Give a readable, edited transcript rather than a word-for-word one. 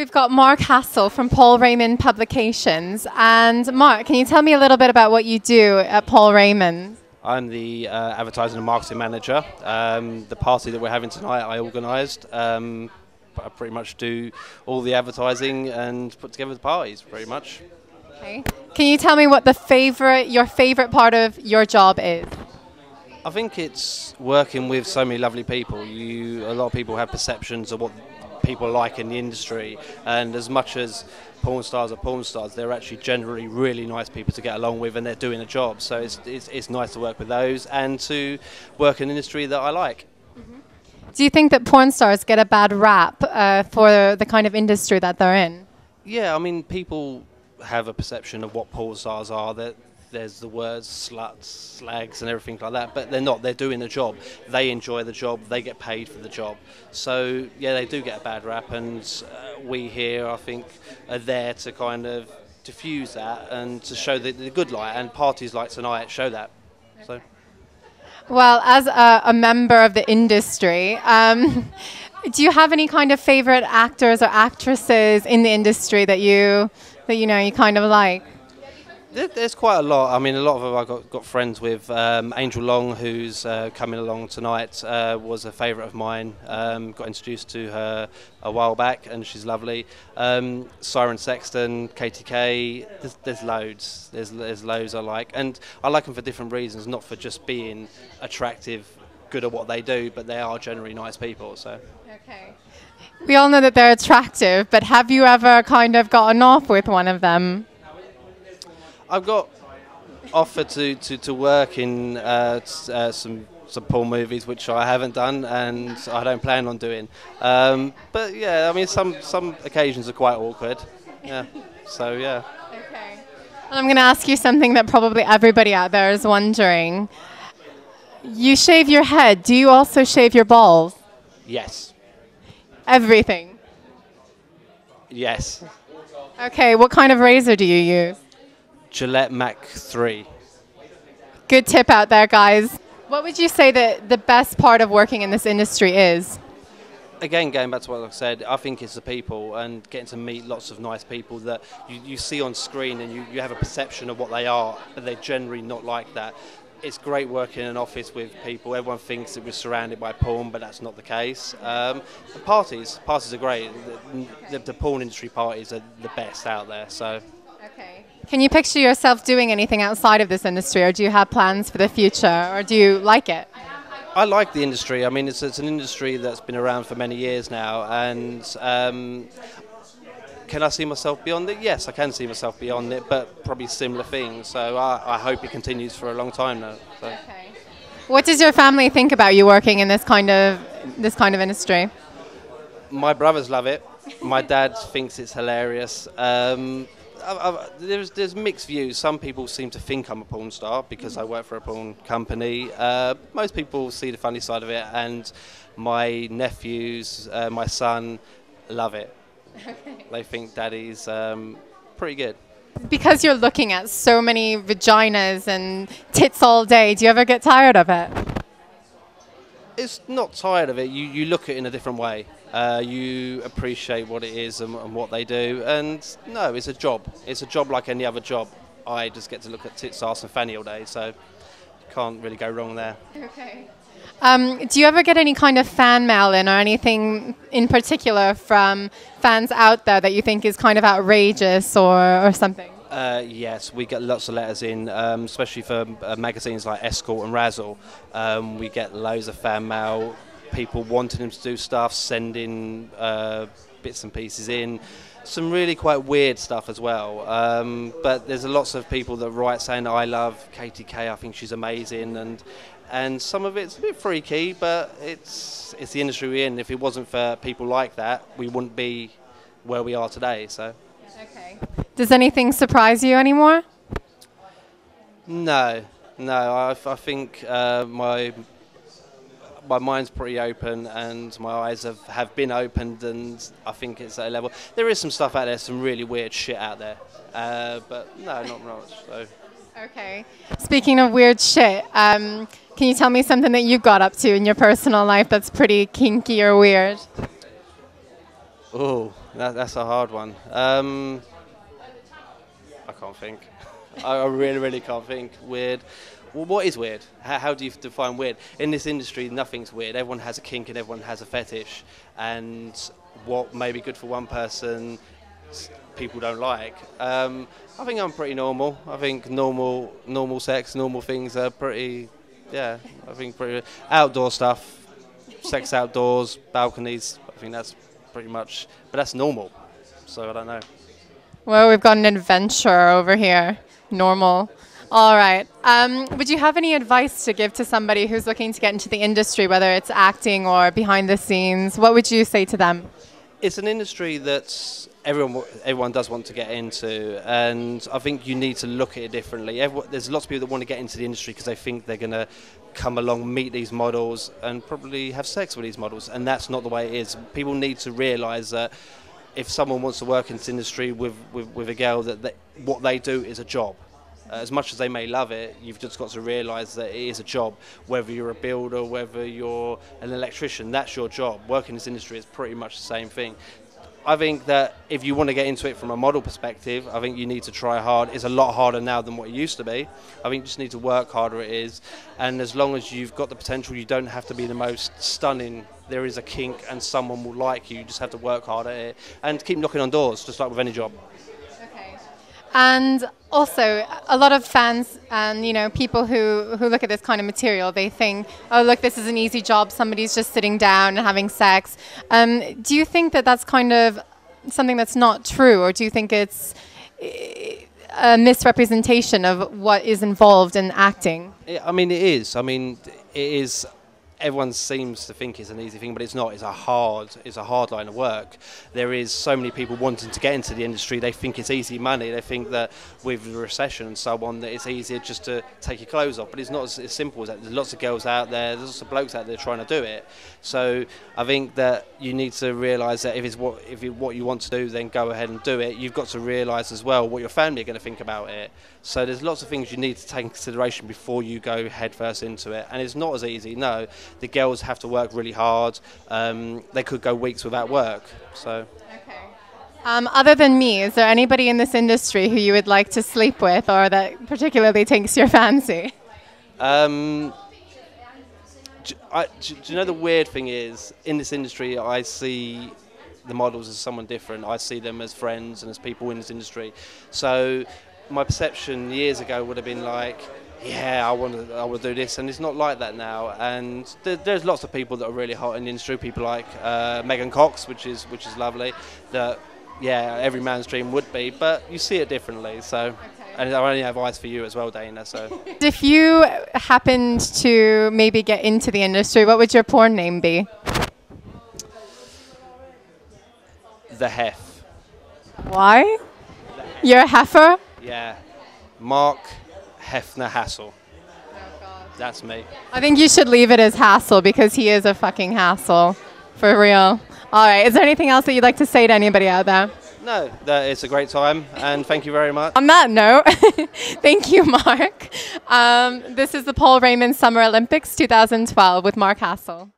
we've got Mark Hassell from Paul Raymond Publications. And Mark, can you tell me a little bit about what you do at Paul Raymond? I'm the advertising and marketing manager. The party that we're having tonight I organised. I pretty much do all the advertising and put together the parties, pretty much. Okay. Can you tell me what your favourite part of your job is? I think it's working with so many lovely people. A lot of people have perceptions of what people like in the industry, and as much as porn stars are porn stars, they're actually generally really nice people to get along with, and they're doing a job. So it's nice to work with those and to work in an industry that I like. Mm-hmm. Do you think that porn stars get a bad rap for the kind of industry that they're in? Yeah, I mean, people have a perception of what porn stars are. That there's the words sluts, slags and everything like that, but they're not. They're doing a job. They enjoy the job. They get paid for the job. So, yeah, they do get a bad rap, and we here, I think, are there to kind of diffuse that and to show the good light, and parties like tonight show that. Okay. So. Well, as a member of the industry, do you have any kind of favourite actors or actresses in the industry that you kind of like? There's quite a lot. I mean, a lot of them I've got friends with. Angel Long, who's coming along tonight, was a favourite of mine. Got introduced to her a while back, and she's lovely. Siren Sexton, KTK. There's loads. There's loads I like, and I like them for different reasons, not for just being attractive, good at what they do, but they are generally nice people. So. Okay. We all know that they're attractive, but have you ever kind of gotten off with one of them? I've got offered to work in some porn movies, which I haven't done and I don't plan on doing. But yeah, I mean, some occasions are quite awkward. Yeah. So yeah. Okay. Well, I'm going to ask you something that probably everybody out there is wondering. You shave your head. Do you also shave your balls? Yes. Everything? Yes. Okay. What kind of razor do you use? Gillette Mach 3. Good tip out there, guys. What would you say that the best part of working in this industry is? Again, going back to what I said, I think it's the people and getting to meet lots of nice people that you see on screen, and you have a perception of what they are, but they're generally not like that. It's great working in an office with people. Everyone thinks that we're surrounded by porn, but that's not the case. And parties are great. The porn industry parties are the best out there. So. Okay. Can you picture yourself doing anything outside of this industry, or do you have plans for the future, or do you like it? I like the industry. I mean, it's an industry that's been around for many years now, and can I see myself beyond it? Yes, I can see myself beyond it, but probably similar things. So I hope it continues for a long time now. So. Okay. What does your family think about you working in this kind of industry? My brothers love it. My dad thinks it's hilarious. There's mixed views. Some people seem to think I'm a porn star because I work for a porn company. Most people see the funny side of it, and my nephews, my son, love it. Okay. They think Daddy's pretty good. Because you're looking at so many vaginas and tits all day, do you ever get tired of it? It's not tired of it. You look at it in a different way. You appreciate what it is and what they do. And no, it's a job. It's a job like any other job. I just get to look at tits, arse and fanny all day, so you can't really go wrong there. Okay. Do you ever get any kind of fan mail in, or anything in particular from fans out there that you think is kind of outrageous or something? Yes, we get lots of letters in, especially for magazines like Escort and Razzle. We get loads of fan mail, people wanting them to do stuff, sending bits and pieces in. Some really quite weird stuff as well. But there's lots of people that write saying, I love KTK, I think she's amazing, and some of it's a bit freaky, but it's the industry we're in. If it wasn't for people like that, we wouldn't be where we are today. So. Okay. Does anything surprise you anymore? No. I think my mind's pretty open, and my eyes have been opened, and I think it's at a level. There is some stuff out there, some really weird shit out there, but no, not much. So. Okay. Speaking of weird shit, can you tell me something that you got up to in your personal life that's pretty kinky or weird? Oh. That's a hard one. I can't think. I really can't think. Weird. Well, what is weird? How do you define weird? In this industry, nothing's weird. Everyone has a kink and everyone has a fetish. And what may be good for one person, people don't like. I think I'm pretty normal. I think normal sex, normal things are pretty, yeah, I think pretty outdoor stuff, sex outdoors, balconies, I think that's pretty much, but that's normal. So I don't know. Well, we've got an adventure over here. Normal. All right. Would you have any advice to give to somebody who's looking to get into the industry, whether it's acting or behind the scenes? What would you say to them? It's an industry that everyone does want to get into, and I think you need to look at it differently. There's lots of people that want to get into the industry because they think they're going to come along, meet these models, and probably have sex with these models, and that's not the way it is. People need to realise that if someone wants to work in this industry with a girl, that what they do is a job. As much as they may love it, you've just got to realise that it is a job. Whether you're a builder, whether you're an electrician, that's your job. Working in this industry is pretty much the same thing. I think that if you want to get into it from a model perspective, I think you need to try hard. It's a lot harder now than what it used to be. I think you just need to work harder, it is. And as long as you've got the potential, you don't have to be the most stunning. There is a kink and someone will like you. You just have to work hard at it and keep knocking on doors, just like with any job. And also, a lot of fans and people who look at this kind of material, they think, oh, look, this is an easy job. Somebody's just sitting down and having sex. Do you think that that's kind of something that's not true, or do you think it's a misrepresentation of what is involved in acting? I mean, it is. I mean, it is. Everyone seems to think it's an easy thing, but it's not. It's a hard line of work. There is so many people wanting to get into the industry. They think it's easy money. They think that with the recession and so on, that it's easier just to take your clothes off. But it's not as simple as that. There's lots of girls out there. There's lots of blokes out there trying to do it. So I think that you need to realise that if it's what you want to do, then go ahead and do it. You've got to realise as well what your family are going to think about it. So there's lots of things you need to take into consideration before you go headfirst into it. And it's not as easy, no. The girls have to work really hard. They could go weeks without work. So. Okay. Other than me, is there anybody in this industry who you would like to sleep with, or that particularly takes your fancy? Do you know the weird thing is, in this industry, I see the models as someone different. I see them as friends and as people in this industry. So my perception years ago would have been like, yeah, I want to do this, and it's not like that now. And there's lots of people that are really hot in the industry. People like Megan Cox, which is lovely. That every man's dream would be, but you see it differently. So, okay. And I only have eyes for you as well, Dana. So, if you happened to maybe get into the industry, what would your porn name be? The Hef. Why? You're a heifer? Yeah, Mark Hefner Hassell. That's me. I think you should leave it as Hassell, because he is a fucking hassle. For real. All right. Is there anything else that you'd like to say to anybody out there? No, it's a great time, and thank you very much. On that note, thank you, Mark. This is the Paul Raymond Summer Olympics 2012 with Mark Hassell.